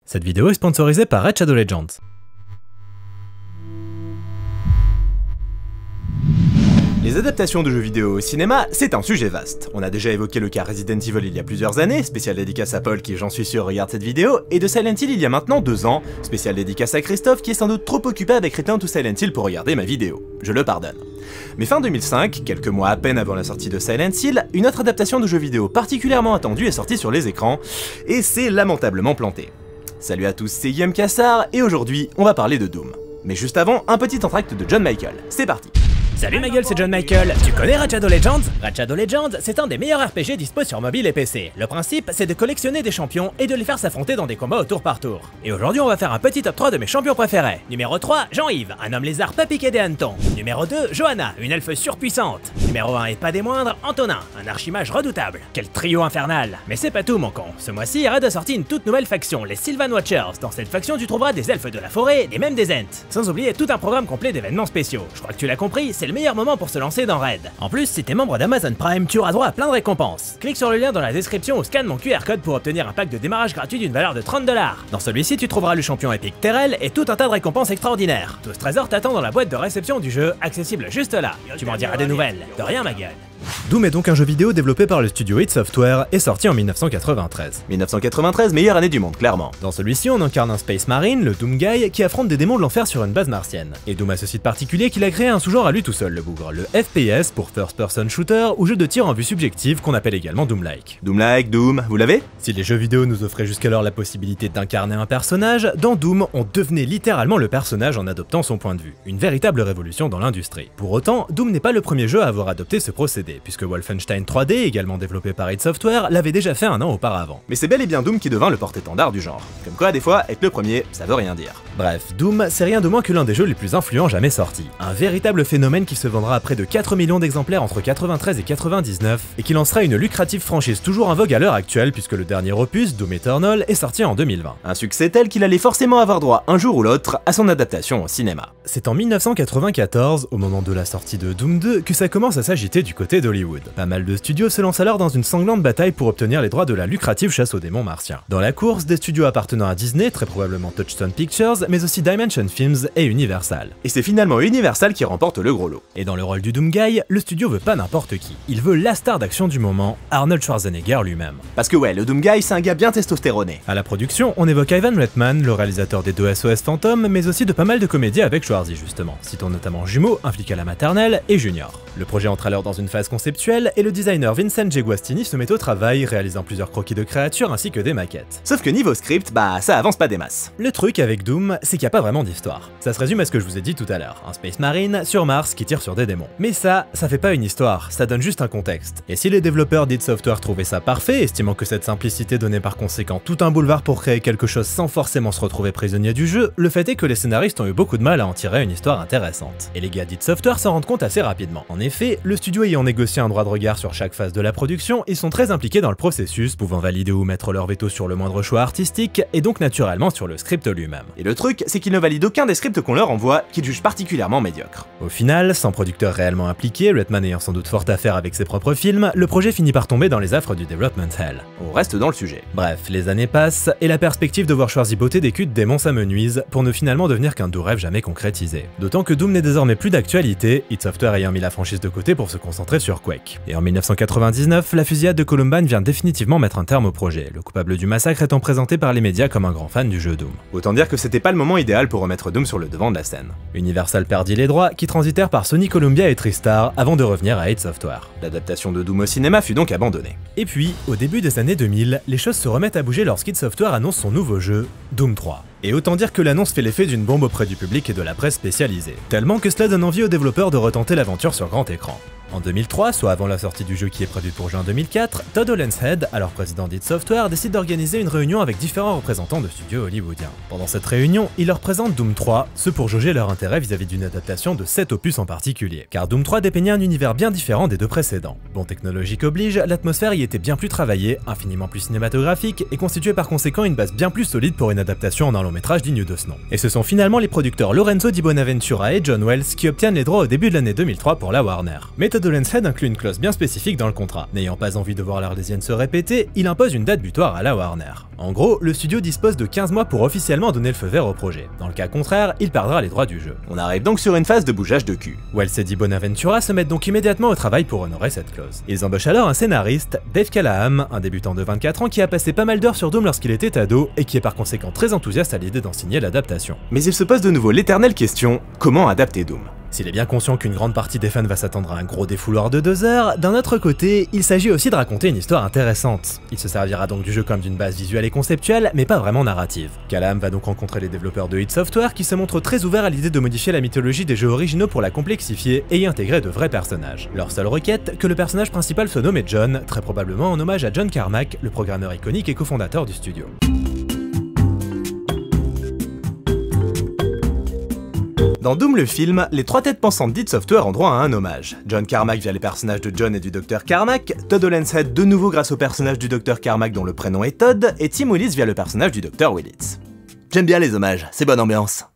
Cette vidéo est sponsorisée par Raid Shadow Legends. Les adaptations de jeux vidéo au cinéma, c'est un sujet vaste. On a déjà évoqué le cas Resident Evil il y a plusieurs années, spécial dédicace à Paul qui j'en suis sûr regarde cette vidéo, et de Silent Hill il y a maintenant 2 ans, spécial dédicace à Christophe qui est sans doute trop occupé avec Return to Silent Hill pour regarder ma vidéo. Je le pardonne. Mais fin 2005, quelques mois à peine avant la sortie de Silent Hill, une autre adaptation de jeu vidéo particulièrement attendue est sortie sur les écrans, et c'est lamentablement planté. Salut à tous, c'est Guillaume Cassard, et aujourd'hui on va parler de Doom. Mais juste avant, un petit entracte de John Michael. C'est parti. Salut ma gueule, c'est John Michael. Tu connais Raid Shadow Legends? Raid Shadow Legends, c'est un des meilleurs RPG dispo sur mobile et PC. Le principe, c'est de collectionner des champions et de les faire s'affronter dans des combats au tour par tour. Et aujourd'hui, on va faire un petit top 3 de mes champions préférés. Numéro 3, Jean-Yves, un homme lézard pas piqué des hannetons. Numéro 2, Johanna, une elfe surpuissante. Numéro 1 et pas des moindres, Antonin, un archimage redoutable. Quel trio infernal. Mais c'est pas tout mon con. Ce mois-ci, Raid a sorti une toute nouvelle faction, les Sylvan Watchers. Dans cette faction, tu trouveras des elfes de la forêt et même des ents. Sans oublier tout un programme complet d'événements spéciaux. Je crois que tu l'as compris, c'est le meilleur moment pour se lancer dans Raid. En plus, si t'es membre d'Amazon Prime, tu auras droit à plein de récompenses. Clique sur le lien dans la description ou scanne mon QR code pour obtenir un pack de démarrage gratuit d'une valeur de 30 $. Dans celui-ci, tu trouveras le champion épique Terrell et tout un tas de récompenses extraordinaires. Tout ce trésor t'attend dans la boîte de réception du jeu, accessible juste là. Tu m'en diras des nouvelles. De rien ma gueule. Doom est donc un jeu vidéo développé par le studio id Software et sorti en 1993. 1993, meilleure année du monde, clairement. Dans celui-ci, on incarne un Space Marine, le Doom Guy, qui affronte des démons de l'enfer sur une base martienne. Et Doom a ce site particulier qu'il a créé un sous-genre à lui tout seul, le bougre, le FPS pour First Person Shooter ou jeu de tir en vue subjective qu'on appelle également Doom-like. Doom-like, Doom, vous l'avez? Si les jeux vidéo nous offraient jusqu'alors la possibilité d'incarner un personnage, dans Doom, on devenait littéralement le personnage en adoptant son point de vue. Une véritable révolution dans l'industrie. Pour autant, Doom n'est pas le premier jeu à avoir adopté ce procédé, puisque Wolfenstein 3D, également développé par id Software, l'avait déjà fait un an auparavant. Mais c'est bel et bien Doom qui devint le porte-étendard du genre. Comme quoi, des fois, être le premier, ça veut rien dire. Bref, Doom, c'est rien de moins que l'un des jeux les plus influents jamais sortis. Un véritable phénomène qui se vendra à près de 4 millions d'exemplaires entre 93 et 99, et qui lancera une lucrative franchise toujours en vogue à l'heure actuelle, puisque le dernier opus, Doom Eternal, est sorti en 2020. Un succès tel qu'il allait forcément avoir droit un jour ou l'autre à son adaptation au cinéma. C'est en 1994, au moment de la sortie de Doom 2, que ça commence à s'agiter du côté d'Hollywood. Pas mal de studios se lancent alors dans une sanglante bataille pour obtenir les droits de la lucrative chasse aux démons martiens. Dans la course, des studios appartenant à Disney, très probablement Touchstone Pictures, mais aussi Dimension Films et Universal. Et c'est finalement Universal qui remporte le gros lot. Et dans le rôle du Doom Guy, le studio veut pas n'importe qui. Il veut la star d'action du moment, Arnold Schwarzenegger lui-même. Parce que ouais, le Doom Guy c'est un gars bien testostéroné. À la production, on évoque Ivan Reitman, le réalisateur des 2 SOS Phantom, mais aussi de pas mal de comédies avec Schwarzy justement, citant notamment Jumeaux, un flic à la maternelle et Junior. Le projet entre alors dans une phase conceptuelle et le designer Vincent G. Guastini se met au travail, réalisant plusieurs croquis de créatures ainsi que des maquettes. Sauf que niveau script, bah ça avance pas des masses. Le truc avec Doom, c'est qu'il n'y a pas vraiment d'histoire. Ça se résume à ce que je vous ai dit tout à l'heure, un Space Marine sur Mars qui tire sur des démons. Mais ça fait pas une histoire, ça donne juste un contexte. Et si les développeurs d'id Software trouvaient ça parfait, estimant que cette simplicité donnait par conséquent tout un boulevard pour créer quelque chose sans forcément se retrouver prisonnier du jeu, le fait est que les scénaristes ont eu beaucoup de mal à en tirer une histoire intéressante. Et les gars d'id Software s'en rendent compte assez rapidement. En effet, le studio ayant négocié un droit de regard sur chaque phase de la production, ils sont très impliqués dans le processus, pouvant valider ou mettre leur veto sur le moindre choix artistique, et donc naturellement sur le script lui-même. Et le truc, c'est qu'ils ne valident aucun des scripts qu'on leur envoie, qu'ils jugent particulièrement médiocres. Au final, sans producteur réellement impliqué, Reitman ayant sans doute fort à faire avec ses propres films, le projet finit par tomber dans les affres du development hell. On reste dans le sujet. Bref, les années passent, et la perspective de voir Schwarzy botter des culs de démons s'amenuise, pour ne finalement devenir qu'un doux rêve jamais concrétisé. D'autant que Doom n'est désormais plus d'actualité, id Software ayant mis la franchise de côté pour se concentrer sur Quake. Et en 1999, la fusillade de Columbine vient définitivement mettre un terme au projet, le coupable du massacre étant présenté par les médias comme un grand fan du jeu Doom. Autant dire que c'était pas le moment idéal pour remettre Doom sur le devant de la scène. Universal perdit les droits, qui transitèrent par Sony Columbia et TriStar, avant de revenir à id Software. L'adaptation de Doom au cinéma fut donc abandonnée. Et puis, au début des années 2000, les choses se remettent à bouger lorsqu'id Software annonce son nouveau jeu, Doom 3. Et autant dire que l'annonce fait l'effet d'une bombe auprès du public et de la presse spécialisée, tellement que cela donne envie aux développeurs de retenter l'aventure sur grand écran. En 2003, soit avant la sortie du jeu qui est prévue pour juin 2004, Todd Holenshead, alors président d'id Software, décide d'organiser une réunion avec différents représentants de studios hollywoodiens. Pendant cette réunion, il leur présente Doom 3, ce pour jauger leur intérêt vis-à-vis d'une adaptation de cet opus en particulier. Car Doom 3 dépeignait un univers bien différent des 2 précédents. Bon technologique oblige, l'atmosphère y était bien plus travaillée, infiniment plus cinématographique, et constituait par conséquent une base bien plus solide pour une adaptation en un long métrage digne de ce nom. Et ce sont finalement les producteurs Lorenzo Di Bonaventura et John Wells qui obtiennent les droits au début de l'année 2003 pour la Warner. Mais Tudolens Head inclut une clause bien spécifique dans le contrat. N'ayant pas envie de voir l'Arlésienne se répéter, il impose une date butoir à la Warner. En gros, le studio dispose de 15 mois pour officiellement donner le feu vert au projet. Dans le cas contraire, il perdra les droits du jeu. On arrive donc sur une phase de bougeage de cul. Wells et Di Bonaventura se mettent donc immédiatement au travail pour honorer cette clause. Ils embauchent alors un scénariste, Dave Callaham, un débutant de 24 ans qui a passé pas mal d'heures sur Doom lorsqu'il était ado et qui est par conséquent très enthousiaste à l'idée d'en signer l'adaptation. Mais il se pose de nouveau l'éternelle question, comment adapter Doom ? S'il est bien conscient qu'une grande partie des fans va s'attendre à un gros défouloir de 2 heures, d'un autre côté, il s'agit aussi de raconter une histoire intéressante. Il se servira donc du jeu comme d'une base visuelle et conceptuelle, mais pas vraiment narrative. Callaham va donc rencontrer les développeurs de id Software qui se montrent très ouverts à l'idée de modifier la mythologie des jeux originaux pour la complexifier et y intégrer de vrais personnages. Leur seule requête, que le personnage principal soit nommé John, très probablement en hommage à John Carmack, le programmeur iconique et cofondateur du studio. Dans Doom le film, les 3 têtes pensantes d'id Software ont droit à un hommage. John Carmack via les personnages de John et du Dr Carmack, Tudolens Head de nouveau grâce au personnage du Dr Carmack dont le prénom est Todd, et Tim Willits via le personnage du Dr Willits. J'aime bien les hommages, c'est bonne ambiance.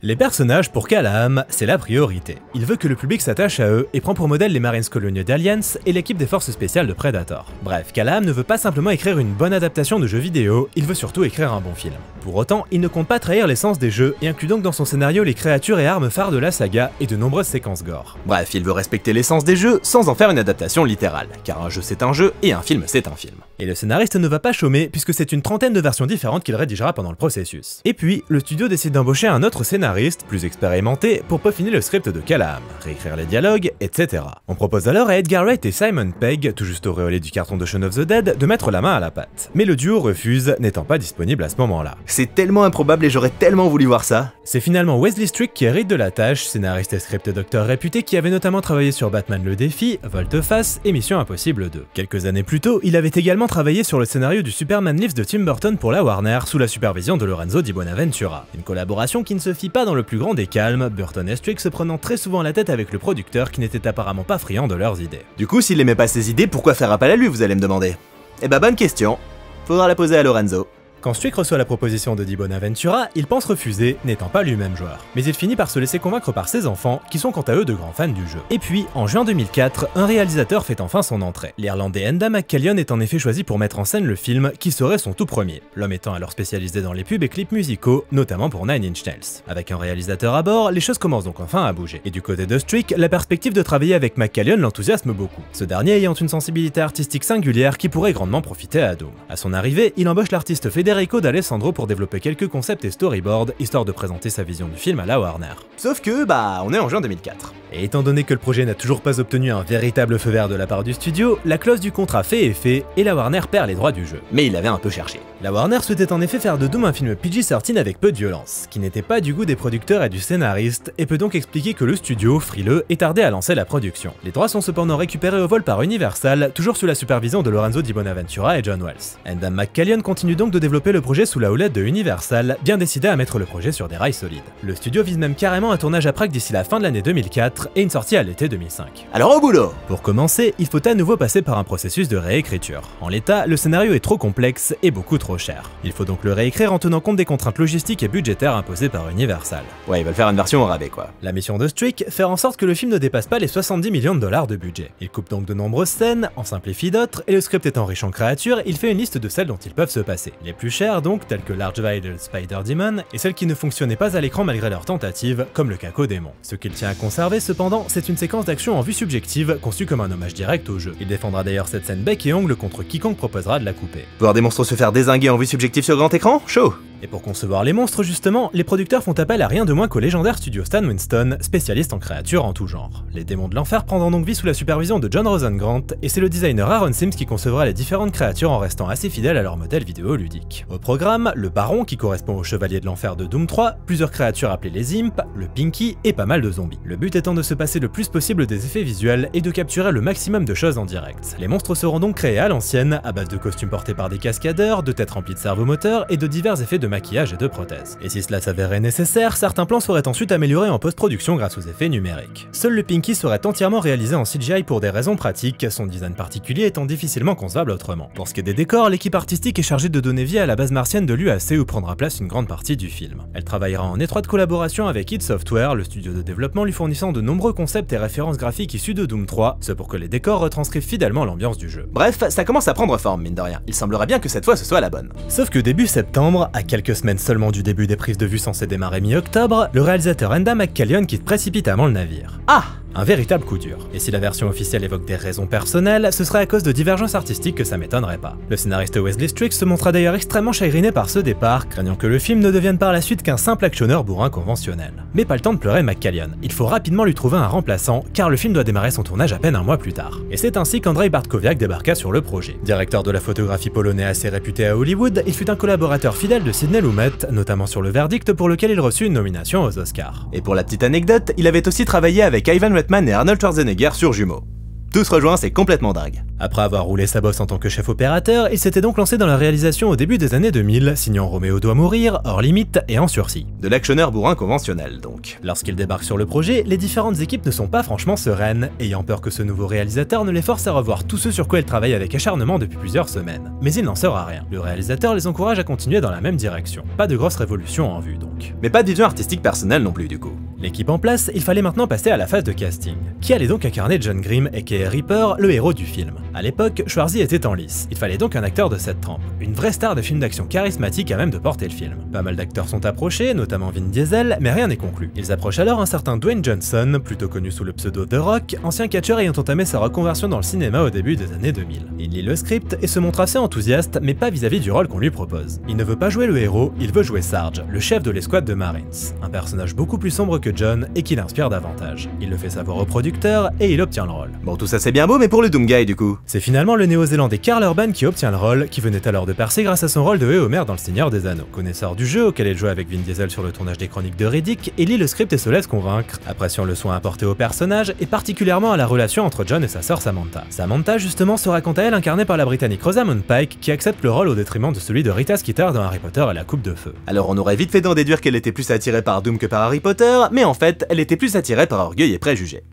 Les personnages pour Callaham, c'est la priorité. Il veut que le public s'attache à eux et prend pour modèle les Marines coloniaux d'Alliance et l'équipe des forces spéciales de Predator. Bref, Callaham ne veut pas simplement écrire une bonne adaptation de jeux vidéo, il veut surtout écrire un bon film. Pour autant, il ne compte pas trahir l'essence des jeux et inclut donc dans son scénario les créatures et armes phares de la saga et de nombreuses séquences gore. Bref, il veut respecter l'essence des jeux sans en faire une adaptation littérale, car un jeu c'est un jeu et un film c'est un film. Et le scénariste ne va pas chômer puisque c'est une trentaine de versions différentes qu'il rédigera pendant le processus. Et puis, le studio décide d'embaucher un autre scénariste, plus expérimenté, pour peaufiner le script de Callaham, réécrire les dialogues, etc. On propose alors à Edgar Wright et Simon Pegg, tout juste auréolés du carton de Shaun of the Dead, de mettre la main à la pâte. Mais le duo refuse, n'étant pas disponible à ce moment-là. C'est tellement improbable et j'aurais tellement voulu voir ça. C'est finalement Wesley Strick qui hérite de la tâche, scénariste et script docteur réputé qui avait notamment travaillé sur Batman le Défi, Volte-Face et Mission Impossible 2. Quelques années plus tôt, il avait également travaillé sur le scénario du Superman Lives de Tim Burton pour la Warner sous la supervision de Lorenzo Di Bonaventura. Une collaboration qui ne se fit pas dans le plus grand des calmes, Burton et Strick se prenant très souvent la tête avec le producteur qui n'était apparemment pas friand de leurs idées. Du coup, s'il aimait pas ses idées, pourquoi faire appel à lui, vous allez me demander? Eh bah bonne question. Faudra la poser à Lorenzo. Quand Strick reçoit la proposition de Di Bonaventura, il pense refuser, n'étant pas lui-même joueur. Mais il finit par se laisser convaincre par ses enfants, qui sont quant à eux de grands fans du jeu. Et puis, en juin 2004, un réalisateur fait enfin son entrée. L'Irlandais Enda McCallion est en effet choisi pour mettre en scène le film, qui serait son tout premier, l'homme étant alors spécialisé dans les pubs et clips musicaux, notamment pour Nine Inch Nails. Avec un réalisateur à bord, les choses commencent donc enfin à bouger. Et du côté de Strick, la perspective de travailler avec McCallion l'enthousiasme beaucoup, ce dernier ayant une sensibilité artistique singulière qui pourrait grandement profiter à Doom. À son arrivée, il embauche l'artiste Federico D'Alessandro pour développer quelques concepts et storyboards, histoire de présenter sa vision du film à la Warner. Sauf que, bah, on est en juin 2004. Et étant donné que le projet n'a toujours pas obtenu un véritable feu vert de la part du studio, la clause du contrat fait effet et la Warner perd les droits du jeu. Mais il avait un peu cherché. La Warner souhaitait en effet faire de Doom un film PG-13 avec peu de violence, qui n'était pas du goût des producteurs et du scénariste, et peut donc expliquer que le studio, frileux, est tardé à lancer la production. Les droits sont cependant récupérés au vol par Universal, toujours sous la supervision de Lorenzo Di Bonaventura et John Wells. Enda McCallion continue donc de développer le projet sous la houlette de Universal, bien décidé à mettre le projet sur des rails solides. Le studio vise même carrément un tournage à Prague d'ici la fin de l'année 2004 et une sortie à l'été 2005. Alors au boulot! Pour commencer, il faut à nouveau passer par un processus de réécriture. En l'état, le scénario est trop complexe et beaucoup trop cher. Il faut donc le réécrire en tenant compte des contraintes logistiques et budgétaires imposées par Universal. Ouais, ils veulent faire une version au rabais quoi. La mission de Strick, faire en sorte que le film ne dépasse pas les 70 millions de dollars de budget. Il coupe donc de nombreuses scènes, en simplifie d'autres, et le script étant riche en créatures, il fait une liste de celles dont ils peuvent se passer. Les plus chères donc, telles que Large Vidal Spider Demon, et celles qui ne fonctionnaient pas à l'écran malgré leur tentative, comme le Caco Démon. Ce qu'il tient à conserver cependant, c'est une séquence d'action en vue subjective, conçue comme un hommage direct au jeu. Il défendra d'ailleurs cette scène bec et ongle contre quiconque proposera de la couper. Voir des monstres se faire dézinguer en vue subjective sur grand écran? Chaud! Et pour concevoir les monstres justement, les producteurs font appel à rien de moins qu'au légendaire studio Stan Winston, spécialiste en créatures en tout genre. Les démons de l'enfer prendront donc vie sous la supervision de John Rosengrant, et c'est le designer Aaron Sims qui concevra les différentes créatures en restant assez fidèle à leur modèle vidéoludique. Au programme, le Baron qui correspond au chevalier de l'enfer de Doom 3, plusieurs créatures appelées les Imps, le Pinky et pas mal de zombies. Le but étant de se passer le plus possible des effets visuels et de capturer le maximum de choses en direct. Les monstres seront donc créés à l'ancienne, à base de costumes portés par des cascadeurs, de têtes remplies de servomoteurs et de divers effets de de maquillage et de prothèses. Et si cela s'avérait nécessaire, certains plans seraient ensuite améliorés en post-production grâce aux effets numériques. Seul le Pinky serait entièrement réalisé en CGI pour des raisons pratiques, son design particulier étant difficilement concevable autrement. Pour ce qui est des décors, l'équipe artistique est chargée de donner vie à la base martienne de l'UAC où prendra place une grande partie du film. Elle travaillera en étroite collaboration avec id Software, le studio de développement lui fournissant de nombreux concepts et références graphiques issus de Doom 3, ce pour que les décors retranscrivent fidèlement l'ambiance du jeu. Bref, ça commence à prendre forme mine de rien, il semblerait bien que cette fois ce soit la bonne. Sauf que début septembre, à quelques semaines seulement du début des prises de vue censées démarrer mi-octobre, le réalisateur Enda McCallion quitte précipitamment le navire. Ah! Un véritable coup dur. Et si la version officielle évoque des raisons personnelles, ce serait à cause de divergences artistiques que ça m'étonnerait pas. Le scénariste Wesley Strix se montra d'ailleurs extrêmement chagriné par ce départ, craignant que le film ne devienne par la suite qu'un simple actionneur bourrin conventionnel. Mais pas le temps de pleurer McCallion, il faut rapidement lui trouver un remplaçant, car le film doit démarrer son tournage à peine un mois plus tard. Et c'est ainsi qu'Andrzej Bartkowiak débarqua sur le projet. Directeur de la photographie polonais assez réputé à Hollywood, il fut un collaborateur fidèle de Sidney Lumet, notamment sur Le Verdict pour lequel il reçut une nomination aux Oscars. Et pour la petite anecdote, il avait aussi travaillé avec Ivan Reitman et Arnold Schwarzenegger sur Jumeaux. Tout se rejoint, c'est complètement dingue. Après avoir roulé sa bosse en tant que chef opérateur, il s'était donc lancé dans la réalisation au début des années 2000, signant Roméo doit mourir, Hors limite et En sursis. De l'actionneur bourrin conventionnel, donc. Lorsqu'il débarque sur le projet, les différentes équipes ne sont pas franchement sereines, ayant peur que ce nouveau réalisateur ne les force à revoir tout ce sur quoi ils travaillent avec acharnement depuis plusieurs semaines. Mais il n'en sera rien. Le réalisateur les encourage à continuer dans la même direction. Pas de grosse révolution en vue donc. Mais pas de vision artistique personnelle non plus du coup. L'équipe en place, il fallait maintenant passer à la phase de casting. Qui allait donc incarner John Grimm aka Reaper, le héros du film. À l'époque, Schwarzy était en lice. Il fallait donc un acteur de cette trempe. Une vraie star de film d'action charismatique à même de porter le film. Pas mal d'acteurs sont approchés, notamment Vin Diesel, mais rien n'est conclu. Ils approchent alors un certain Dwayne Johnson, plutôt connu sous le pseudo The Rock, ancien catcheur ayant entamé sa reconversion dans le cinéma au début des années 2000. Il lit le script et se montre assez enthousiaste, mais pas vis-à-vis du rôle qu'on lui propose. Il ne veut pas jouer le héros, il veut jouer Sarge, le chef de l'escouade de Marines. Un personnage beaucoup plus sombre que John et qui l'inspire davantage. Il le fait savoir au producteur et il obtient le rôle. Bon, tout ça c'est bien beau, mais pour le Doom Guy du coup. C'est finalement le néo-zélandais Karl Urban qui obtient le rôle, qui venait alors de percer grâce à son rôle de Éomer dans Le Seigneur des Anneaux. Connaisseur du jeu auquel il jouait avec Vin Diesel sur le tournage des Chroniques de Riddick, il lit le script et se laisse convaincre, appréciant le soin apporté au personnage et particulièrement à la relation entre John et sa sœur Samantha. Samantha justement sera quant à elle incarnée par la britannique Rosamund Pike qui accepte le rôle au détriment de celui de Rita Skeeter dans Harry Potter et la Coupe de Feu. Alors on aurait vite fait d'en déduire qu'elle était plus attirée par Doom que par Harry Potter, mais en fait elle était plus attirée par Orgueil et Préjugés.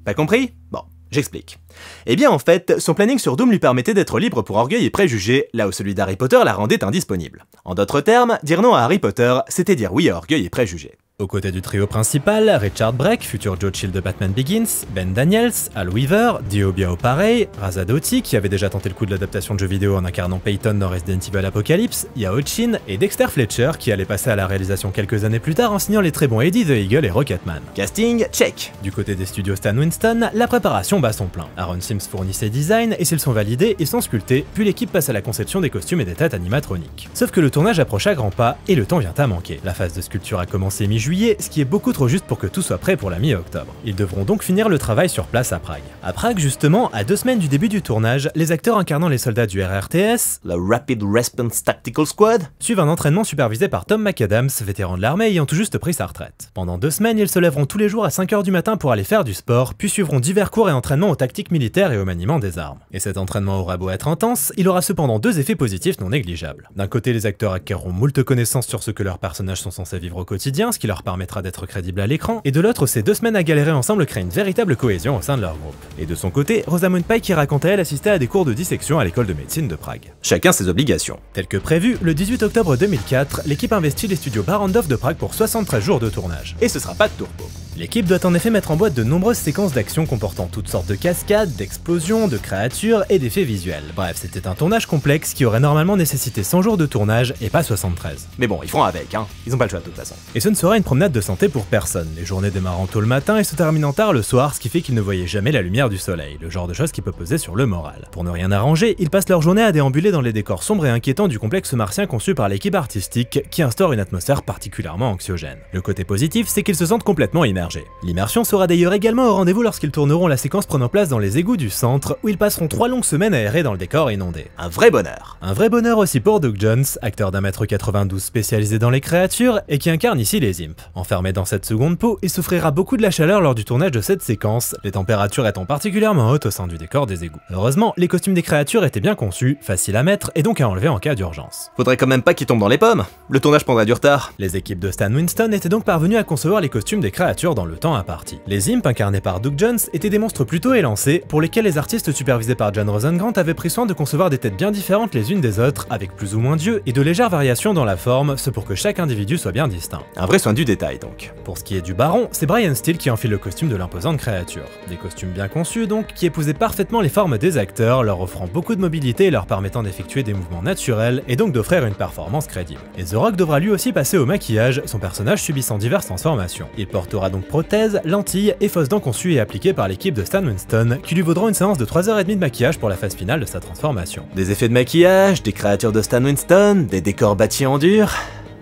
Pas compris? Bon. J'explique. Eh bien en fait, son planning sur Doom lui permettait d'être libre pour Orgueil et Préjugés, là où celui d'Harry Potter la rendait indisponible. En d'autres termes, dire non à Harry Potter, c'était dire oui à Orgueil et Préjugés. Aux côtés du trio principal, Richard Brake, futur Joe Chill de Batman Begins, Ben Daniels, Al Weaver, Dio Biao-Parey, Rasa Doty, qui avait déjà tenté le coup de l'adaptation de jeux vidéo en incarnant Peyton dans Resident Evil Apocalypse, Yao Chin et Dexter Fletcher, qui allait passer à la réalisation quelques années plus tard en signant les très bons Eddie the Eagle et Rocketman. Casting, check. Du côté des studios Stan Winston, la préparation bat son plein. Aaron Sims fournit ses designs et s'ils sont validés, ils sont sculptés, puis l'équipe passe à la conception des costumes et des têtes animatroniques. Sauf que le tournage approche à grands pas et le temps vient à manquer. La phase de sculpture a commencé mi-juillet, ce qui est beaucoup trop juste pour que tout soit prêt pour la mi-octobre. Ils devront donc finir le travail sur place à Prague. À Prague justement, à 2 semaines du début du tournage, les acteurs incarnant les soldats du RRTS, la Rapid Response Tactical Squad, suivent un entraînement supervisé par Tom McAdams, vétéran de l'armée ayant tout juste pris sa retraite. Pendant 2 semaines, ils se lèveront tous les jours à 5h du matin pour aller faire du sport, puis suivront divers cours et entraînements aux tactiques militaires et au maniement des armes. Et cet entraînement aura beau être intense, il aura cependant 2 effets positifs non négligeables. D'un côté, les acteurs acquerront moult connaissances sur ce que leurs personnages sont censés vivre au quotidien, ce qui leur permettra d'être crédibles à l'écran, et de l'autre, ces 2 semaines à galérer ensemble créent une véritable cohésion au sein de leur groupe. Et de son côté, Rosamund Pike ira quant à elle assister à des cours de dissection à l'école de médecine de Prague. Chacun ses obligations. Tel que prévu, le 18 octobre 2004, l'équipe investit les studios Barrandov de Prague pour 73 jours de tournage. Et ce sera pas de turbo. L'équipe doit en effet mettre en boîte de nombreuses séquences d'action comportant toutes sortes de cascades, d'explosions, de créatures et d'effets visuels. Bref, c'était un tournage complexe qui aurait normalement nécessité 100 jours de tournage et pas 73. Mais bon, ils feront avec, hein. Ils ont pas le choix de toute façon. Et ce ne sera une promenade de santé pour personne, les journées démarrant tôt le matin et se terminant tard le soir, ce qui fait qu'ils ne voyaient jamais la lumière du soleil, le genre de chose qui peut peser sur le moral. Pour ne rien arranger, ils passent leur journée à déambuler dans les décors sombres et inquiétants du complexe martien conçu par l'équipe artistique qui instaure une atmosphère particulièrement anxiogène. Le côté positif, c'est qu'ils se sentent complètement immersés. s'immerger. L'immersion sera d'ailleurs également au rendez-vous lorsqu'ils tourneront la séquence prenant place dans les égouts du centre, où ils passeront 3 longues semaines aérés dans le décor inondé. Un vrai bonheur. Un vrai bonheur aussi pour Doug Jones, acteur d'1m92 spécialisé dans les créatures et qui incarne ici les imps. Enfermé dans cette seconde peau, il souffrira beaucoup de la chaleur lors du tournage de cette séquence, les températures étant particulièrement hautes au sein du décor des égouts. Heureusement, les costumes des créatures étaient bien conçus, faciles à mettre et donc à enlever en cas d'urgence. Faudrait quand même pas qu'il tombe dans les pommes. Le tournage prendra du retard. Les équipes de Stan Winston étaient donc parvenues à concevoir les costumes des créatures dans le temps imparti. Les imps incarnés par Doug Jones étaient des monstres plutôt élancés, pour lesquels les artistes supervisés par John Rosengrant avaient pris soin de concevoir des têtes bien différentes les unes des autres, avec plus ou moins d'yeux et de légères variations dans la forme, ce pour que chaque individu soit bien distinct. Un vrai soin du détail donc. Pour ce qui est du baron, c'est Brian Steele qui enfile le costume de l'imposante créature. Des costumes bien conçus donc, qui épousaient parfaitement les formes des acteurs, leur offrant beaucoup de mobilité et leur permettant d'effectuer des mouvements naturels et donc d'offrir une performance crédible. Et The Rock devra lui aussi passer au maquillage, son personnage subissant diverses transformations. Il portera donc prothèses, lentilles et fausses dents conçues et appliquées par l'équipe de Stan Winston, qui lui vaudront une séance de 3h30 de maquillage pour la phase finale de sa transformation. Des effets de maquillage, des créatures de Stan Winston, des décors bâtis en dur.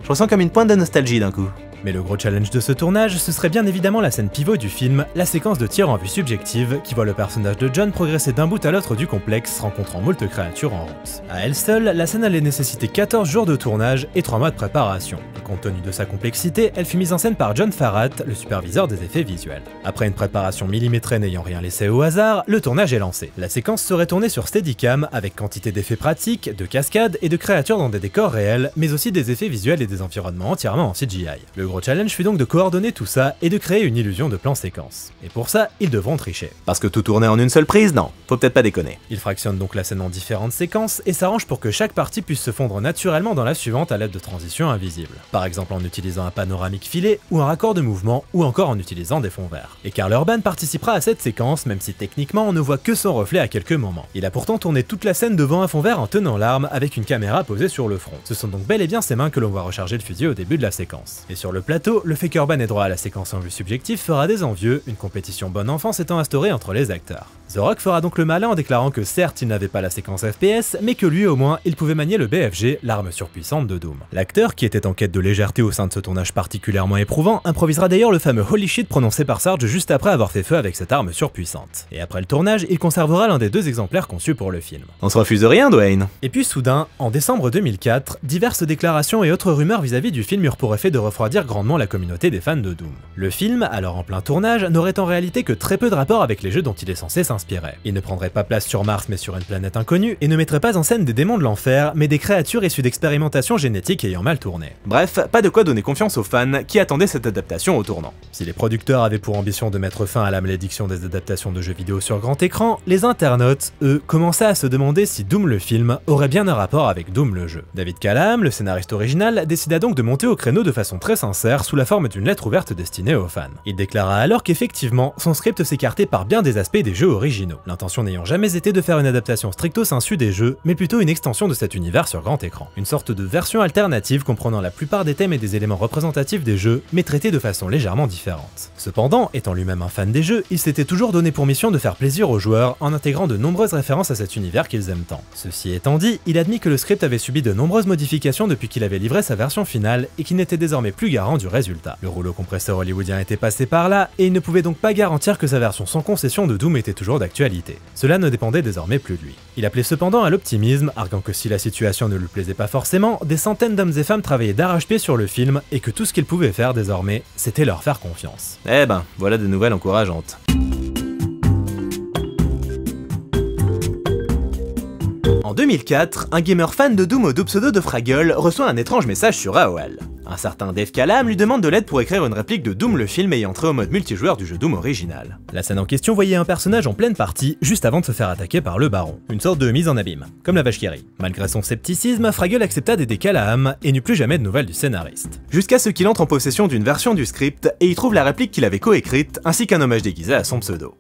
Je ressens comme une pointe de nostalgie d'un coup. Mais le gros challenge de ce tournage, ce serait bien évidemment la scène pivot du film, la séquence de tir en vue subjective, qui voit le personnage de John progresser d'un bout à l'autre du complexe, rencontrant moult créatures en route. À elle seule, la scène allait nécessiter 14 jours de tournage et 3 mois de préparation. Et compte tenu de sa complexité, elle fut mise en scène par John Farrat, le superviseur des effets visuels. Après une préparation millimétrée n'ayant rien laissé au hasard, le tournage est lancé. La séquence serait tournée sur Steadicam, avec quantité d'effets pratiques, de cascades et de créatures dans des décors réels, mais aussi des effets visuels et des environnements entièrement en CGI. Le gros challenge fut donc de coordonner tout ça et de créer une illusion de plan séquence. Et pour ça, ils devront tricher. Parce que tout tourner en une seule prise, non, faut peut-être pas déconner. Ils fractionnent donc la scène en différentes séquences et s'arrangent pour que chaque partie puisse se fondre naturellement dans la suivante à l'aide de transitions invisibles. Par exemple en utilisant un panoramique filé ou un raccord de mouvement ou encore en utilisant des fonds verts. Et Karl Urban participera à cette séquence même si techniquement on ne voit que son reflet à quelques moments. Il a pourtant tourné toute la scène devant un fond vert en tenant l'arme avec une caméra posée sur le front. Ce sont donc bel et bien ses mains que l'on voit recharger le fusil au début de la séquence. Et sur le plateau, le fait qu'Urban ait droit à la séquence en vue subjective fera des envieux, une compétition bonne enfant s'étant instaurée entre les acteurs. The Rock fera donc le malin en déclarant que certes il n'avait pas la séquence FPS, mais que lui au moins il pouvait manier le BFG, l'arme surpuissante de Doom. L'acteur, qui était en quête de légèreté au sein de ce tournage particulièrement éprouvant, improvisera d'ailleurs le fameux holy shit prononcé par Sarge juste après avoir fait feu avec cette arme surpuissante. Et après le tournage, il conservera l'un des 2 exemplaires conçus pour le film. On se refuse rien, Dwayne. Et puis soudain, en décembre 2004, diverses déclarations et autres rumeurs vis-à-vis du film eurent pour effet de refroidir grandement la communauté des fans de Doom. Le film, alors en plein tournage, n'aurait en réalité que très peu de rapport avec les jeux dont il est censé s'inspirer. Il ne prendrait pas place sur Mars mais sur une planète inconnue et ne mettrait pas en scène des démons de l'enfer, mais des créatures issues d'expérimentations génétiques ayant mal tourné. Bref, pas de quoi donner confiance aux fans qui attendaient cette adaptation au tournant. Si les producteurs avaient pour ambition de mettre fin à la malédiction des adaptations de jeux vidéo sur grand écran, les internautes, eux, commençaient à se demander si Doom le film aurait bien un rapport avec Doom le jeu. David Callaham, le scénariste original, décida donc de monter au créneau de façon très sincère sous la forme d'une lettre ouverte destinée aux fans. Il déclara alors qu'effectivement, son script s'écartait par bien des aspects des jeux originaux, l'intention n'ayant jamais été de faire une adaptation stricto sensu des jeux, mais plutôt une extension de cet univers sur grand écran. Une sorte de version alternative comprenant la plupart des thèmes et des éléments représentatifs des jeux, mais traités de façon légèrement différente. Cependant, étant lui-même un fan des jeux, il s'était toujours donné pour mission de faire plaisir aux joueurs en intégrant de nombreuses références à cet univers qu'ils aiment tant. Ceci étant dit, il admit que le script avait subi de nombreuses modifications depuis qu'il avait livré sa version finale et qu'il n'était désormais plus garant du résultat. Le rouleau compresseur hollywoodien était passé par là et il ne pouvait donc pas garantir que sa version sans concession de Doom était toujours d'actualité. Cela ne dépendait désormais plus de lui. Il appelait cependant à l'optimisme, arguant que si la situation ne lui plaisait pas forcément, des centaines d'hommes et femmes travaillaient d'arrache-pied sur le film et que tout ce qu'ils pouvaient faire désormais, c'était leur faire confiance. Eh ben, voilà des nouvelles encourageantes. En 2004, un gamer fan de Doom au doux pseudo de Fraggle reçoit un étrange message sur AOL. Un certain Dave Callaham lui demande de l'aide pour écrire une réplique de Doom le film ayant trait au mode multijoueur du jeu Doom original. La scène en question voyait un personnage en pleine partie, juste avant de se faire attaquer par le baron. Une sorte de mise en abîme, comme la vache qui rit. Malgré son scepticisme, Fraggle accepta d'aider Callaham et n'eut plus jamais de nouvelles du scénariste. Jusqu'à ce qu'il entre en possession d'une version du script et y trouve la réplique qu'il avait coécrite, ainsi qu'un hommage déguisé à son pseudo.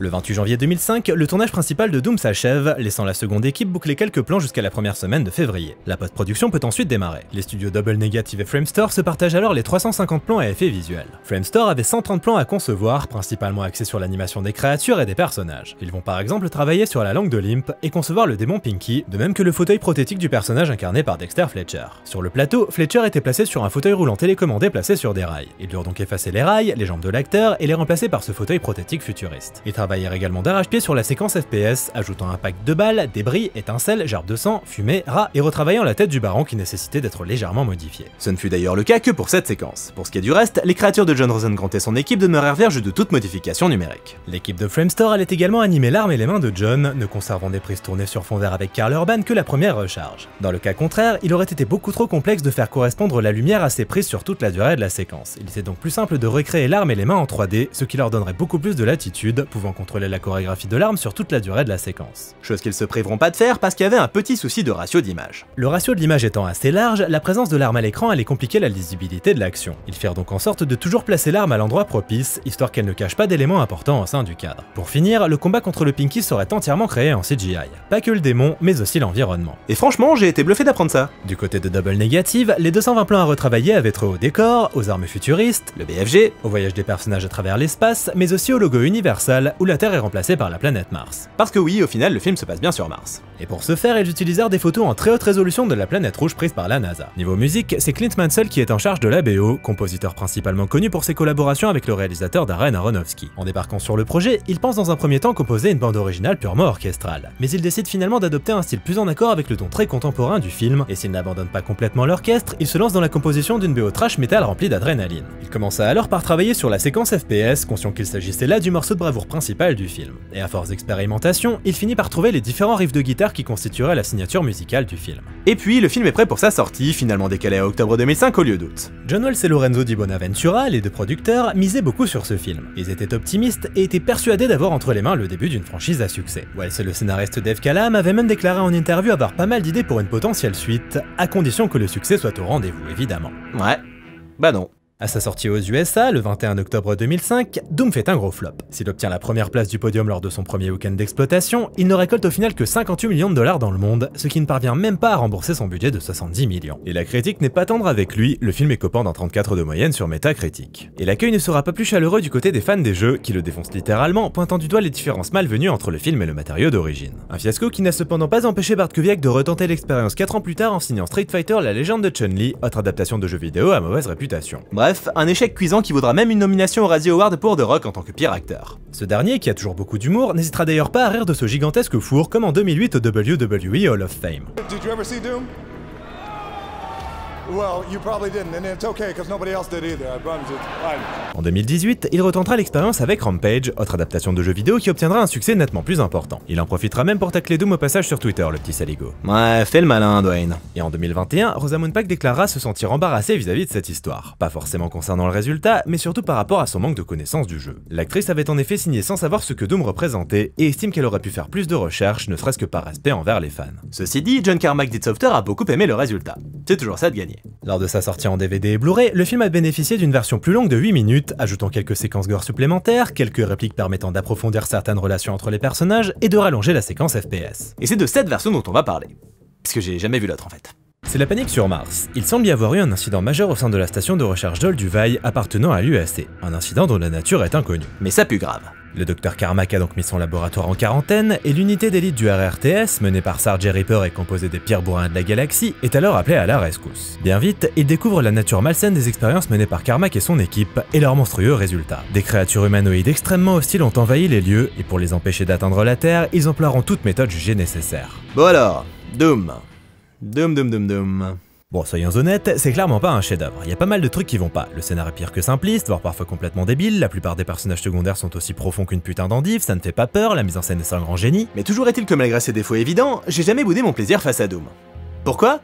Le 28 janvier 2005, le tournage principal de Doom s'achève, laissant la seconde équipe boucler quelques plans jusqu'à la première semaine de février. La post-production peut ensuite démarrer. Les studios Double Negative et Framestore se partagent alors les 350 plans à effets visuels. Framestore avait 130 plans à concevoir, principalement axés sur l'animation des créatures et des personnages. Ils vont par exemple travailler sur la langue de Limp et concevoir le démon Pinky, de même que le fauteuil prothétique du personnage incarné par Dexter Fletcher. Sur le plateau, Fletcher était placé sur un fauteuil roulant télécommandé placé sur des rails. Ils durent donc effacer les rails, les jambes de l'acteur et les remplacer par ce fauteuil prothétique futuriste. Ils travaillèrent également d'arrache-pied sur la séquence FPS, ajoutant un pack de balles, débris, étincelles, gerbes de sang, fumée, rats et retravaillant la tête du baron qui nécessitait d'être légèrement modifiée. Ce ne fut d'ailleurs le cas que pour cette séquence. Pour ce qui est du reste, les créatures de John Rosengrant et son équipe demeurèrent vierges de toute modification numérique. L'équipe de Framestore allait également animer l'arme et les mains de John, ne conservant des prises tournées sur fond vert avec Karl Urban que la première recharge. Dans le cas contraire, il aurait été beaucoup trop complexe de faire correspondre la lumière à ces prises sur toute la durée de la séquence. Il était donc plus simple de recréer l'arme et les mains en 3D, ce qui leur donnerait beaucoup plus de latitude, pouvant contrôler la chorégraphie de l'arme sur toute la durée de la séquence. Chose qu'ils se priveront pas de faire parce qu'il y avait un petit souci de ratio d'image. Le ratio de l'image étant assez large, la présence de l'arme à l'écran allait compliquer la lisibilité de l'action. Ils firent donc en sorte de toujours placer l'arme à l'endroit propice, histoire qu'elle ne cache pas d'éléments importants au sein du cadre. Pour finir, le combat contre le Pinky serait entièrement créé en CGI. Pas que le démon, mais aussi l'environnement. Et franchement, j'ai été bluffé d'apprendre ça. Du côté de Double Negative, les 220 plans à retravailler avaient trait au décor, aux armes futuristes, le BFG, au voyage des personnages à travers l'espace, mais aussi au logo Universal, où la Terre est remplacée par la planète Mars. Parce que oui, au final, le film se passe bien sur Mars. Et pour ce faire, ils utilisèrent des photos en très haute résolution de la planète rouge prise par la NASA. Niveau musique, c'est Clint Mansell qui est en charge de la BO, compositeur principalement connu pour ses collaborations avec le réalisateur Darren Aronofsky. En débarquant sur le projet, il pense dans un premier temps composer une bande originale purement orchestrale. Mais il décide finalement d'adopter un style plus en accord avec le ton très contemporain du film, et s'ils n'abandonnent pas complètement l'orchestre, ils se lancent dans la composition d'une BO trash metal remplie d'adrénaline. Il commença alors par travailler sur la séquence FPS, conscient qu'il s'agissait là du morceau de bravoure principal du film. Et à force d'expérimentation, il finit par trouver les différents riffs de guitare qui constitueraient la signature musicale du film. Et puis, le film est prêt pour sa sortie, finalement décalé à octobre 2005 au lieu d'août. John Wells et Lorenzo Di Bonaventura, les deux producteurs, misaient beaucoup sur ce film. Ils étaient optimistes et étaient persuadés d'avoir entre les mains le début d'une franchise à succès. Wells et le scénariste Dave Callaham avaient même déclaré en interview avoir pas mal d'idées pour une potentielle suite, à condition que le succès soit au rendez-vous, évidemment. Ouais, bah non. À sa sortie aux USA, le 21 octobre 2005, Doom fait un gros flop. S'il obtient la première place du podium lors de son premier week-end d'exploitation, il ne récolte au final que 58 millions de dollars dans le monde, ce qui ne parvient même pas à rembourser son budget de 70 millions. Et la critique n'est pas tendre avec lui, le film est copant d'un 34 de moyenne sur Metacritic. Et l'accueil ne sera pas plus chaleureux du côté des fans des jeux, qui le défoncent littéralement, pointant du doigt les différences malvenues entre le film et le matériau d'origine. Un fiasco qui n'a cependant pas empêché Bartkowiak de retenter l'expérience 4 ans plus tard en signant Street Fighter La Légende de Chun-Li, autre adaptation de jeux vidéo à mauvaise réputation. Bref, un échec cuisant qui vaudra même une nomination au Razzie Award pour The Rock en tant que pire acteur. Ce dernier, qui a toujours beaucoup d'humour, n'hésitera d'ailleurs pas à rire de ce gigantesque four comme en 2008 au WWE Hall of Fame. Did you ever see Doom? Well, you probably didn't, and it's okay because nobody else did either. I promise you. En 2018, il retentera l'expérience avec Rampage, autre adaptation de jeu vidéo qui obtiendra un succès nettement plus important. Il en profitera même pour tacler Doom au passage sur Twitter, le petit saligo. Ouais, fais le malin, Dwayne. Et en 2021, Rosamund Pike déclarera se sentir embarrassée vis-à-vis de cette histoire. Pas forcément concernant le résultat, mais surtout par rapport à son manque de connaissance du jeu. L'actrice avait en effet signé sans savoir ce que Doom représentait, et estime qu'elle aurait pu faire plus de recherches, ne serait-ce que par respect envers les fans. Ceci dit, John Carmack d'id Software a beaucoup aimé le résultat. C'est toujours ça de gagner. Lors de sa sortie en DVD et Blu-ray, le film a bénéficié d'une version plus longue de 8 minutes, ajoutant quelques séquences gore supplémentaires, quelques répliques permettant d'approfondir certaines relations entre les personnages et de rallonger la séquence FPS. Et c'est de cette version dont on va parler. Parce que j'ai jamais vu l'autre en fait. C'est la panique sur Mars. Il semble y avoir eu un incident majeur au sein de la station de recherche Joel Duvail appartenant à l'UAC, un incident dont la nature est inconnue. Mais ça pue grave. Le docteur Carmack a donc mis son laboratoire en quarantaine, et l'unité d'élite du RRTS, menée par Sergey Reaper et composée des pires bourrins de la galaxie, est alors appelée à la rescousse. Bien vite, ils découvrent la nature malsaine des expériences menées par Carmack et son équipe, et leurs monstrueux résultats. Des créatures humanoïdes extrêmement hostiles ont envahi les lieux, et pour les empêcher d'atteindre la Terre, ils emploieront toute méthode jugée nécessaire. Bon alors, Doom. Doom. Bon, soyons honnêtes, c'est clairement pas un chef-d'œuvre. Il y a pas mal de trucs qui vont pas. Le scénar est pire que simpliste, voire parfois complètement débile, la plupart des personnages secondaires sont aussi profonds qu'une putain d'endive, ça ne fait pas peur, la mise en scène est sans grand génie. Mais toujours est-il que malgré ses défauts évidents, j'ai jamais boudé mon plaisir face à Doom. Pourquoi?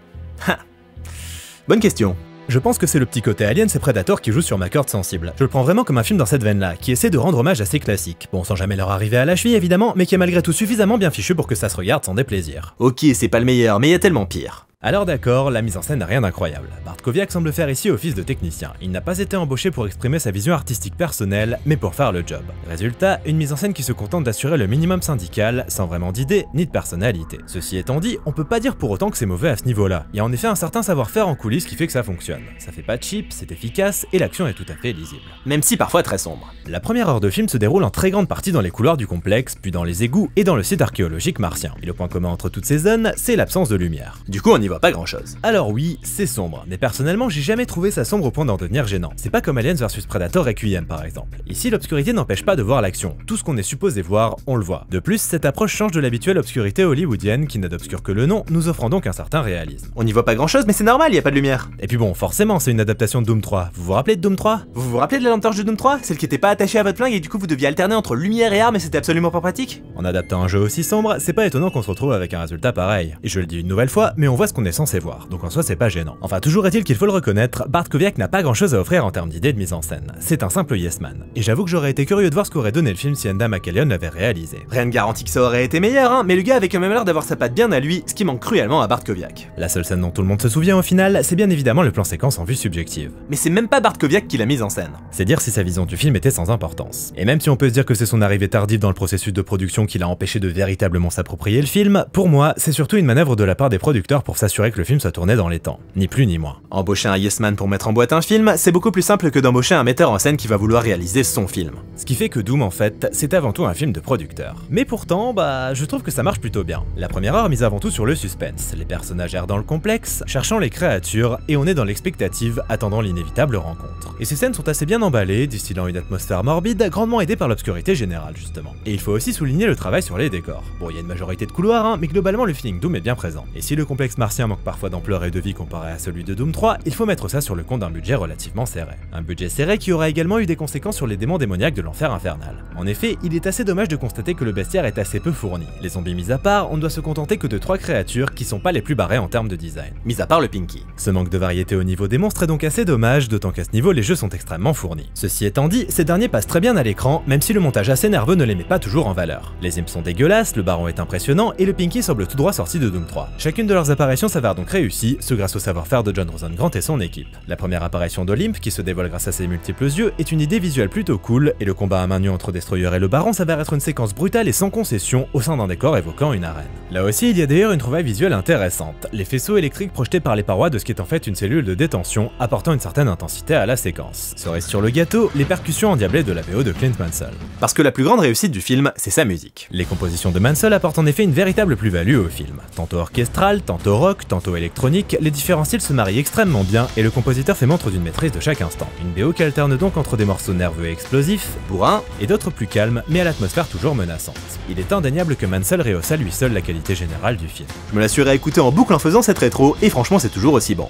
Bonne question. Je pense que c'est le petit côté Alien, c'est Predator qui joue sur ma corde sensible. Je le prends vraiment comme un film dans cette veine-là, qui essaie de rendre hommage à ses classiques. Bon, sans jamais leur arriver à la cheville évidemment, mais qui est malgré tout suffisamment bien fichu pour que ça se regarde sans déplaisir. Ok, c'est pas le meilleur, mais il y a tellement pire. Alors d'accord, la mise en scène n'a rien d'incroyable. Bartkowiak semble faire ici office de technicien. Il n'a pas été embauché pour exprimer sa vision artistique personnelle, mais pour faire le job. Résultat, une mise en scène qui se contente d'assurer le minimum syndical, sans vraiment d'idée ni de personnalité. Ceci étant dit, on peut pas dire pour autant que c'est mauvais à ce niveau-là. Il y a en effet un certain savoir-faire en coulisses qui fait que ça fonctionne. Ça fait pas cheap, c'est efficace, et l'action est tout à fait lisible. Même si parfois très sombre. La première heure de film se déroule en très grande partie dans les couloirs du complexe, puis dans les égouts et dans le site archéologique martien. Et le point commun entre toutes ces zones, c'est l'absence de lumière. Du coup, on n'y voit pas grand-chose. Alors oui, c'est sombre, mais personnellement j'ai jamais trouvé ça sombre au point d'en devenir gênant. C'est pas comme Aliens vs Predator Requiem par exemple. Ici l'obscurité n'empêche pas de voir l'action, tout ce qu'on est supposé voir, on le voit. De plus, cette approche change de l'habituelle obscurité hollywoodienne qui n'a d'obscur que le nom, nous offrant donc un certain réalisme. On n'y voit pas grand-chose, mais c'est normal, il y a pas de lumière. Et puis bon, forcément c'est une adaptation de Doom 3. Vous vous rappelez de Doom 3 ? Vous vous rappelez de la lampe torche de Doom 3 ? Celle qui était pas attachée à votre flingue et du coup vous deviez alterner entre lumière et arme et c'était absolument pas pratique ? En adaptant un jeu aussi sombre, c'est pas étonnant qu'on se retrouve avec un résultat pareil. Et je le dis une nouvelle fois, mais on voit ce qu'on est censé voir, donc en soi c'est pas gênant. Enfin, toujours est-il qu'il faut le reconnaître, Bartkowiak n'a pas grand-chose à offrir en termes d'idées de mise en scène. C'est un simple yes man. Et j'avoue que j'aurais été curieux de voir ce qu'aurait donné le film si Enda McKellion l'avait réalisé. Rien ne garantit que ça aurait été meilleur, hein, mais le gars avait quand même l'air d'avoir sa patte bien à lui, ce qui manque cruellement à Bartkowiak. La seule scène dont tout le monde se souvient au final, c'est bien évidemment le plan séquence en vue subjective. Mais c'est même pas Bartkowiak qui l'a mise en scène. C'est dire si sa vision du film était sans importance. Et même si on peut se dire que c'est son arrivée tardive dans le processus de production qui l'a empêché de véritablement s'approprier le film, pour moi, c'est surtout une manœuvre de la part des producteurs pour s'assurer que le film soit tourné dans les temps. Ni plus ni moins. Embaucher un yes man pour mettre en boîte un film, c'est beaucoup plus simple que d'embaucher un metteur en scène qui va vouloir réaliser son film. Ce qui fait que Doom en fait, c'est avant tout un film de producteur. Mais pourtant, je trouve que ça marche plutôt bien. La première heure mise avant tout sur le suspense. Les personnages errent dans le complexe, cherchant les créatures, et on est dans l'expectative, attendant l'inévitable rencontre. Et ces scènes sont assez bien emballées, distillant une atmosphère morbide, grandement aidée par l'obscurité générale justement. Et il faut aussi souligner le travail sur les décors. Bon, il y a une majorité de couloirs, hein, mais globalement le feeling Doom est bien présent. Et si le complexe martien manque parfois d'ampleur et de vie comparé à celui de Doom 3, il faut mettre ça sur le compte d'un budget relativement serré. Un budget serré qui aura également eu des conséquences sur les démons démoniaques de l'enfer infernal. En effet, il est assez dommage de constater que le bestiaire est assez peu fourni. Les zombies mis à part, on ne doit se contenter que de 3 créatures qui sont pas les plus barrées en termes de design. Mis à part le Pinky. Ce manque de variété au niveau des monstres est donc assez dommage, d'autant qu'à ce niveau les jeux sont extrêmement fournis. Ceci étant dit, ces derniers passent très bien à l'écran, même si le montage assez nerveux ne les met pas toujours en valeur. Les imps sont dégueulasses, le baron est impressionnant et le Pinky semble tout droit sorti de Doom 3. Chacune de leurs apparitions s'avère donc réussie, ce grâce au savoir-faire de John Rosengrant et son équipe. La première apparition d'Olympe, qui se dévoile grâce à ses multiples yeux, est une idée visuelle plutôt cool, et le combat à main nue entre Destroyer et le baron s'avère être une séquence brutale et sans concession au sein d'un décor évoquant une arène. Là aussi, il y a d'ailleurs une trouvaille visuelle intéressante, les faisceaux électriques projetés par les parois de ce qui est en fait une cellule de détention, apportant une certaine intensité à la séquence. Cerise sur le gâteau, les percussions endiablées de la BO de Clint Mansell. Parce que la plus grande réussite du film, c'est sa musique. Les compositions de Mansell apportent en effet une véritable plus-value au film. Tantôt orchestral, tantôt rock, tantôt électronique, les différents styles se marient extrêmement bien et le compositeur fait montre d'une maîtrise de chaque instant. Une BO qui alterne donc entre des morceaux nerveux et explosifs, bourrins, et d'autres plus calmes, mais à l'atmosphère toujours menaçante. Il est indéniable que Mansell rehausse à lui seul la qualité générale du film. Je me l'assurais à écouter en boucle en faisant cette rétro, et franchement c'est toujours aussi bon.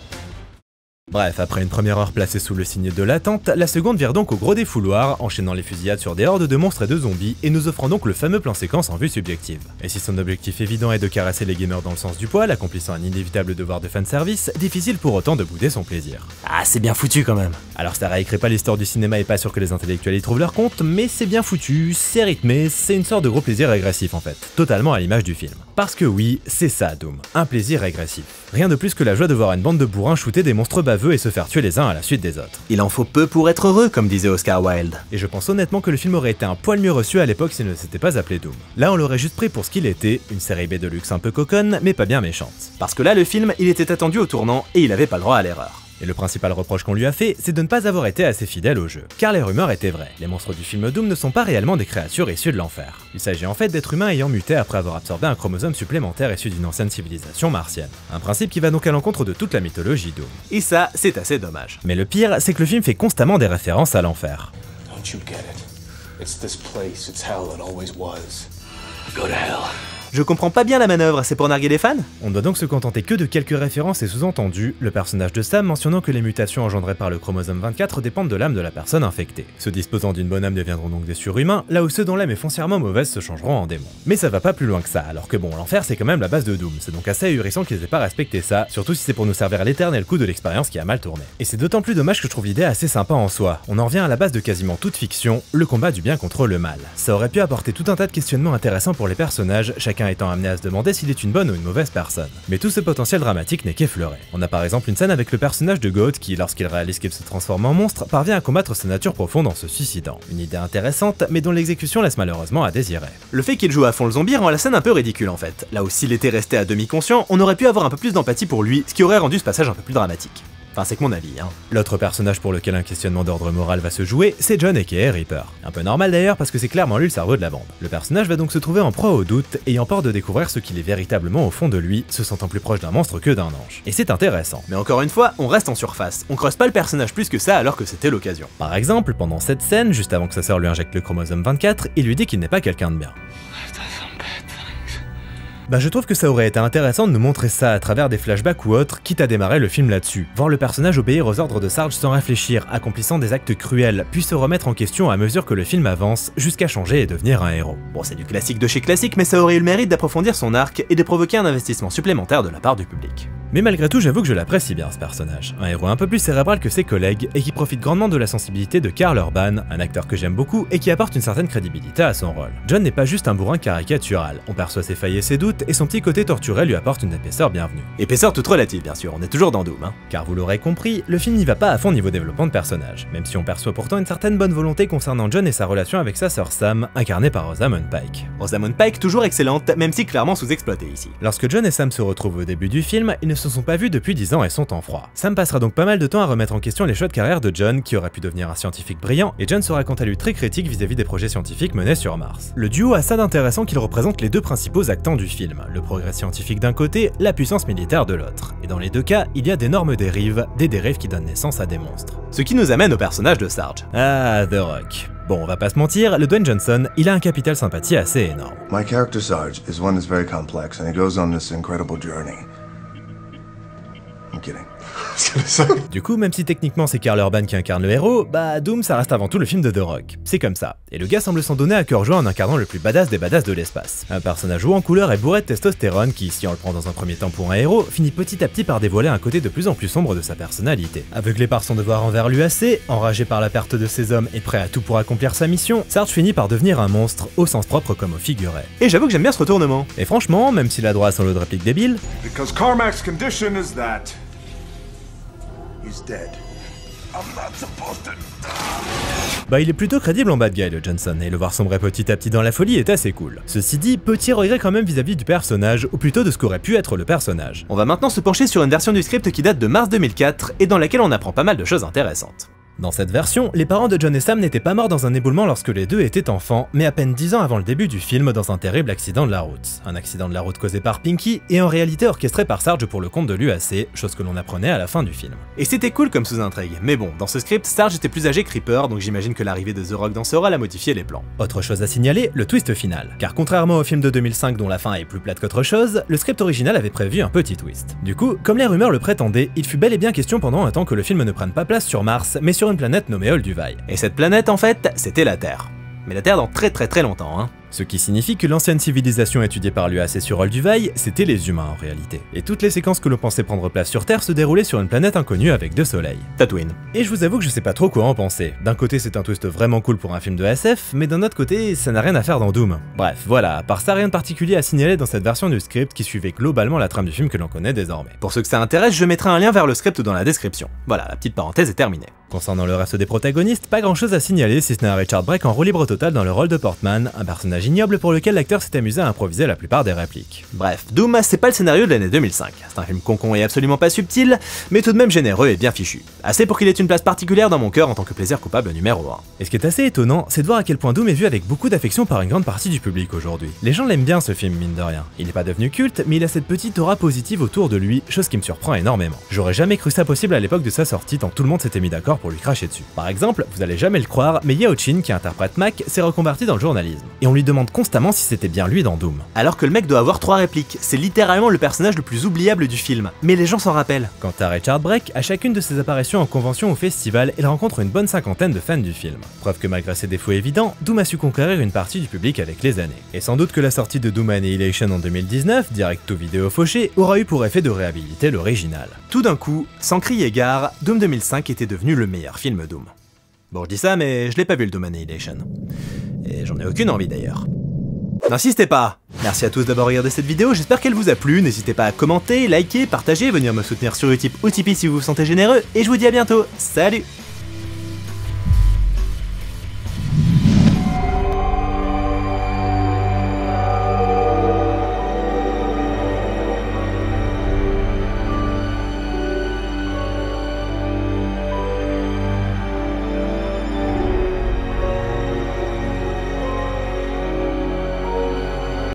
Bref, après une première heure placée sous le signe de l'attente, la seconde vire donc au gros défouloir, enchaînant les fusillades sur des hordes de monstres et de zombies, et nous offrant donc le fameux plan séquence en vue subjective. Et si son objectif évident est de caresser les gamers dans le sens du poil, accomplissant un inévitable devoir de fanservice, difficile pour autant de bouder son plaisir. Ah, c'est bien foutu quand même. Alors ça réécrit pas l'histoire du cinéma et pas sûr que les intellectuels y trouvent leur compte, mais c'est bien foutu, c'est rythmé, c'est une sorte de gros plaisir régressif en fait, totalement à l'image du film. Parce que oui, c'est ça Doom, un plaisir régressif. Rien de plus que la joie de voir une bande de bourrins shooter des monstres baveux et se faire tuer les uns à la suite des autres. Il en faut peu pour être heureux, comme disait Oscar Wilde. Et je pense honnêtement que le film aurait été un poil mieux reçu à l'époque s'il ne s'était pas appelé Doom. Là on l'aurait juste pris pour ce qu'il était, une série B de luxe un peu coconne, mais pas bien méchante. Parce que là le film, il était attendu au tournant et il avait pas le droit à l'erreur. Et le principal reproche qu'on lui a fait, c'est de ne pas avoir été assez fidèle au jeu. Car les rumeurs étaient vraies, les monstres du film Doom ne sont pas réellement des créatures issues de l'enfer. Il s'agit en fait d'êtres humains ayant muté après avoir absorbé un chromosome supplémentaire issu d'une ancienne civilisation martienne. Un principe qui va donc à l'encontre de toute la mythologie Doom. Et ça, c'est assez dommage. Mais le pire, c'est que le film fait constamment des références à l'enfer. Don't you get it? It's this place, it's hell, it always was. Go to hell. Je comprends pas bien la manœuvre, c'est pour narguer les fans? On doit donc se contenter que de quelques références et sous-entendus, le personnage de Sam mentionnant que les mutations engendrées par le chromosome 24 dépendent de l'âme de la personne infectée. Ceux disposant d'une bonne âme deviendront donc des surhumains, là où ceux dont l'âme est foncièrement mauvaise se changeront en démons. Mais ça va pas plus loin que ça, alors que bon, l'enfer c'est quand même la base de Doom, c'est donc assez ahurissant qu'ils aient pas respecté ça, surtout si c'est pour nous servir l'éternel coup de l'expérience qui a mal tourné. Et c'est d'autant plus dommage que je trouve l'idée assez sympa en soi, on en revient à la base de quasiment toute fiction, le combat du bien contre le mal. Ça aurait pu apporter tout un tas de questionnements intéressants pour les personnages, chacun chacun étant amené à se demander s'il est une bonne ou une mauvaise personne. Mais tout ce potentiel dramatique n'est qu'effleuré. On a par exemple une scène avec le personnage de Goat qui, lorsqu'il réalise qu'il se transforme en monstre, parvient à combattre sa nature profonde en se suicidant. Une idée intéressante, mais dont l'exécution laisse malheureusement à désirer. Le fait qu'il joue à fond le zombie rend la scène un peu ridicule en fait. Là où s'il était resté à demi conscient, on aurait pu avoir un peu plus d'empathie pour lui, ce qui aurait rendu ce passage un peu plus dramatique. Enfin, c'est que mon avis, hein. L'autre personnage pour lequel un questionnement d'ordre moral va se jouer, c'est John aka Reaper. Un peu normal d'ailleurs parce que c'est clairement lui le cerveau de la bande. Le personnage va donc se trouver en proie au doute, ayant peur de découvrir ce qu'il est véritablement au fond de lui, se sentant plus proche d'un monstre que d'un ange. Et c'est intéressant. Mais encore une fois, on reste en surface. On creuse pas le personnage plus que ça alors que c'était l'occasion. Par exemple, pendant cette scène, juste avant que sa sœur lui injecte le chromosome 24, il lui dit qu'il n'est pas quelqu'un de bien. Bah je trouve que ça aurait été intéressant de nous montrer ça à travers des flashbacks ou autres, quitte à démarrer le film là-dessus. Voir le personnage obéir aux ordres de Sarge sans réfléchir, accomplissant des actes cruels, puis se remettre en question à mesure que le film avance, jusqu'à changer et devenir un héros. Bon, c'est du classique de chez classique, mais ça aurait eu le mérite d'approfondir son arc et de provoquer un investissement supplémentaire de la part du public. Mais malgré tout, j'avoue que je l'apprécie bien ce personnage. Un héros un peu plus cérébral que ses collègues, et qui profite grandement de la sensibilité de Karl Urban, un acteur que j'aime beaucoup, et qui apporte une certaine crédibilité à son rôle. John n'est pas juste un bourrin caricatural, on perçoit ses failles et ses doutes, et son petit côté torturé lui apporte une épaisseur bienvenue. Épaisseur toute relative bien sûr, on est toujours dans Doom, hein. Car vous l'aurez compris, le film n'y va pas à fond niveau développement de personnage, même si on perçoit pourtant une certaine bonne volonté concernant John et sa relation avec sa sœur Sam, incarnée par Rosamund Pike. Rosamund Pike toujours excellente, même si clairement sous-exploitée ici. Lorsque John et Sam se retrouvent au début du film, ils ne se sont pas vus depuis 10 ans et sont en froid. Sam passera donc pas mal de temps à remettre en question les choix de carrière de John, qui aurait pu devenir un scientifique brillant, et John sera quant à lui très critique vis-à-vis des projets scientifiques menés sur Mars. Le duo a ça d'intéressant qu'il représente les deux principaux actants du film, le progrès scientifique d'un côté, la puissance militaire de l'autre. Et dans les deux cas, il y a d'énormes dérives, des dérives qui donnent naissance à des monstres. Ce qui nous amène au personnage de Sarge. Ah, The Rock. Bon, on va pas se mentir, le Dwayne Johnson, il a un capital sympathie assez énorme. My character Sarge is one that's very complex, and he goes on this incredible journey. I'm kidding. Du coup, même si techniquement c'est Karl Urban qui incarne le héros, bah Doom ça reste avant tout le film de The Rock. C'est comme ça. Et le gars semble s'en donner à cœur joie en incarnant le plus badass des badass de l'espace. Un personnage haut en couleur et bourré de testostérone qui, si on le prend dans un premier temps pour un héros, finit petit à petit par dévoiler un côté de plus en plus sombre de sa personnalité. Aveuglé par son devoir envers l'UAC, enragé par la perte de ses hommes et prêt à tout pour accomplir sa mission, Sarge finit par devenir un monstre, au sens propre comme au figuré. Et j'avoue que j'aime bien ce retournement. Et franchement, même s'il a droit à son lot de répliques débiles, Because Carmack's condition is that he's dead. I'm not supposed to. bah il est plutôt crédible en bad guy le Johnson, et le voir sombrer petit à petit dans la folie est assez cool. Ceci dit, petit regret quand même vis-à-vis du personnage, ou plutôt de ce qu'aurait pu être le personnage. On va maintenant se pencher sur une version du script qui date de mars 2004 et dans laquelle on apprend pas mal de choses intéressantes. Dans cette version, les parents de John et Sam n'étaient pas morts dans un éboulement lorsque les deux étaient enfants, mais à peine 10 ans avant le début du film dans un terrible accident de la route. Un accident de la route causé par Pinky et en réalité orchestré par Sarge pour le compte de l'UAC, chose que l'on apprenait à la fin du film. Et c'était cool comme sous-intrigue, mais bon, dans ce script, Sarge était plus âgé que Reaper, donc j'imagine que l'arrivée de The Rock dans ce rôle a modifié les plans. Autre chose à signaler, le twist final. Car contrairement au film de 2005 dont la fin est plus plate qu'autre chose, le script original avait prévu un petit twist. Du coup, comme les rumeurs le prétendaient, il fut bel et bien question pendant un temps que le film ne prenne pas place sur Mars, mais sur une planète nommée Olduvai. Et cette planète, en fait, c'était la Terre. Mais la Terre dans très longtemps, hein. Ce qui signifie que l'ancienne civilisation étudiée par l'UAC sur Olduvai, c'était les humains en réalité. Et toutes les séquences que l'on pensait prendre place sur Terre se déroulaient sur une planète inconnue avec 2 soleils. Tatooine. Et je vous avoue que je sais pas trop quoi en penser. D'un côté c'est un twist vraiment cool pour un film de SF, mais d'un autre côté ça n'a rien à faire dans Doom. Bref, voilà, à part ça rien de particulier à signaler dans cette version du script qui suivait globalement la trame du film que l'on connaît désormais. Pour ceux que ça intéresse, je mettrai un lien vers le script dans la description. Voilà, la petite parenthèse est terminée. Concernant le reste des protagonistes, pas grand chose à signaler si ce n'est un Richard Brake en roue libre total dans le rôle de Portman, un personnage ignoble pour lequel l'acteur s'est amusé à improviser la plupart des répliques. Bref, Doom, c'est pas le scénario de l'année 2005. C'est un film concon et absolument pas subtil, mais tout de même généreux et bien fichu. Assez pour qu'il ait une place particulière dans mon cœur en tant que plaisir coupable numéro 1. Et ce qui est assez étonnant, c'est de voir à quel point Doom est vu avec beaucoup d'affection par une grande partie du public aujourd'hui. Les gens l'aiment bien ce film, mine de rien. Il n'est pas devenu culte, mais il a cette petite aura positive autour de lui, chose qui me surprend énormément. J'aurais jamais cru ça possible à l'époque de sa sortie tant tout le monde s'était mis d'accord pour lui cracher dessus. Par exemple, vous allez jamais le croire, mais Yao Chin, qui interprète Mac, s'est reconverti dans le journalisme. Et on lui demande constamment si c'était bien lui dans Doom. Alors que le mec doit avoir 3 répliques, c'est littéralement le personnage le plus oubliable du film, mais les gens s'en rappellent. Quant à Richard Brake, à chacune de ses apparitions en convention ou festival, il rencontre une bonne cinquantaine de fans du film. Preuve que malgré ses défauts évidents, Doom a su conquérir une partie du public avec les années. Et sans doute que la sortie de Doom Annihilation en 2019, direct to vidéo fauché, aura eu pour effet de réhabiliter l'original. Tout d'un coup, sans crier gare, Doom 2005 était devenu le meilleur film Doom. Bon, je dis ça, mais je l'ai pas vu le Doom Annihilation. Et j'en ai aucune envie d'ailleurs. N'insistez pas. Merci à tous d'avoir regardé cette vidéo, j'espère qu'elle vous a plu, n'hésitez pas à commenter, liker, partager, venir me soutenir sur Utip ou Tipeee si vous vous sentez généreux, et je vous dis à bientôt, salut!